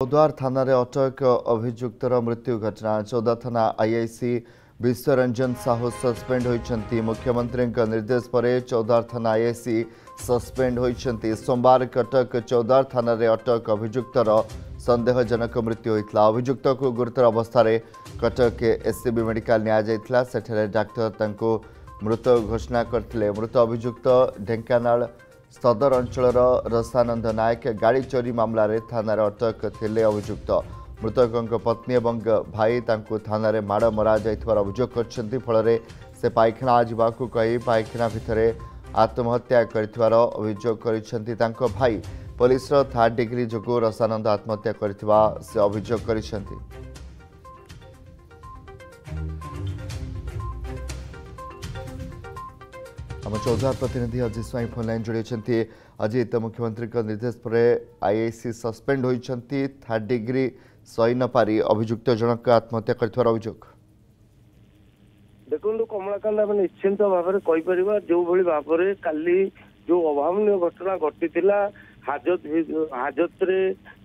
चौद्वार थाना अटक अभियुक्तर मृत्यु घटना। चौद्वार थाना आईआईसी विश्वरंजन साहू सस्पेंड होती। मुख्यमंत्री निर्देश पर चौद्वार थाना आईआईसी सस्पेंड होती। सोमवार कटक चौद्वार थाना अटक अभियुक्तर संदेहजनक मृत्यु होता। अभियुक्त को गुरुतर अवस्था कटक एससीबी मेडिकल निया सेठे डाक्तर मृत घोषणा करते। मृत अभियुक्त ढेंकानाल सदर अंचल रसानंद नायक गाड़ी चोरी मामलें थाना अटक थे। अभियुक्त मृतकों पत्नी और भाई थाना माड़ मरा जाइथिबार अभियोग करछन्ती। फल से पायखाना जावाकू कही पायखाना भितर आत्महत्या कर अभियोग करछन्ती। तांको भाई पुलिस थर्ड डिग्री जोगु रसानंद आत्महत्या करथिबा से अभियोग करछन्ती। आम चौद्वार प्रतिनिधि अजित स्वाई फोन लाइन जोड़ी। अजित, मुख्यमंत्री निर्देश पर आईआईसी सस्पेंड होती। थर्ड डिग्री सही न पारी अभियुक्त जनक आत्महत्या कर अभियोग। देखो कमलाकांत आम निश्चिंत भाव में कहीपर जो भाव में काली जो अभावन घटना घटी हाजत रे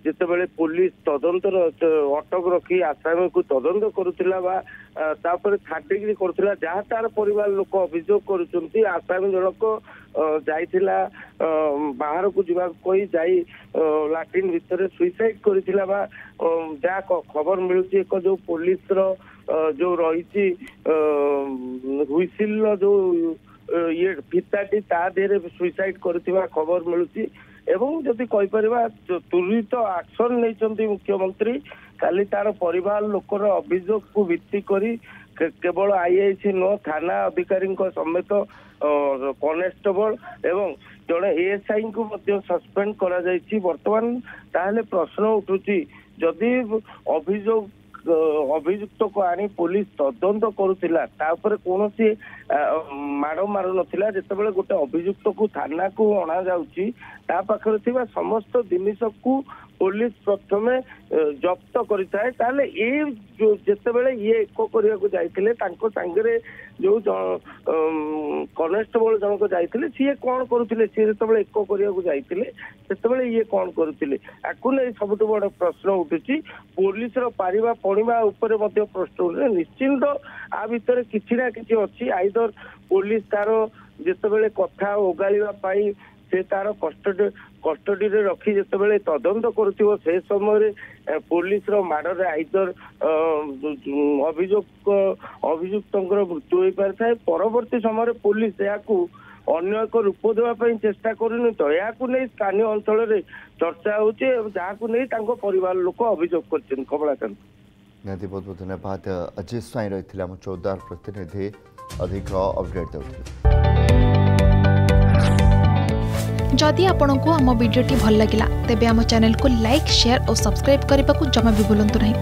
जितेबाला पुलिस तदंत अटक रखी आसामी को तदंत करुला तापर थर्ड डिग्री करुला जहाँ तार परिवार लोक अभियोग करुँच आसामी जनक जाइथिला बाहर को जीवा कही जाई लाट्रिन भितर सुइसाइड करिथिला बा जहाँ खबर मिलूँ एक जो पुलिस जो रही हुइसिल जो ये फिताटी ता देहरे सुइसाइड करथिबा खबर मिलूँ। एवं जदि कहीपर त्वरित एक्शन नहीं मुख्यमंत्री काली तार परिवार लोकर अभियोग को भित्ति करी केवल आईआईसी नो थाना अधिकारी समेत कनेस्टेबल एवं जड़े एएसआई को सस्पेंड करा जायछि। वर्तमान ताहले प्रश्न उठुची जदि अभियुक्त को आनी पुलिस तदंत करुला कौन माड़ मारू ना जितेबाला गोटे अभियुक्त को थाना को अणा जाऊँगी पाखे समस्त जिनिस को पुलिस प्रथम जब्त करें जितेबाला ये एक करने जो कनेस्टेबल जनक जाते सी कौन करुले सी जो एक करने ये कौन करुले सब बड़ प्रश्न उठुची। पुलिस पारिबा पड़िबा उपरे मध्य प्रश्न उठे निश्चिंत आ भितर किछि ना किछि अछि। आइदर पुलिस तार जितेबाला कथा ओगाळिबा से तार कस्टडी रे रखी जितेबाला तदंत करुथिबो से समय पुलिस माड़े आइदर अभियुक्त मृत्यु हो पारि थाए। परवर्ती समय पुलिस या अन्य एक रूप देवाई चेष्टा करूनी तो यह स्थानीय अंचल चर्चा होची जहाँ नहीं परिवार लोक अभियोग कर। कमलाकांत बहुत बहुत धन्यवाद। अजित स्वाई रही आम चौद्वार प्रतिनिधि अधिक अपडेट देते। जदि आपंक आम भिडी भल लगा तेब आम चैनल को लाइक शेयर और सब्सक्राइब करने को जमा भी भूलु नहीं।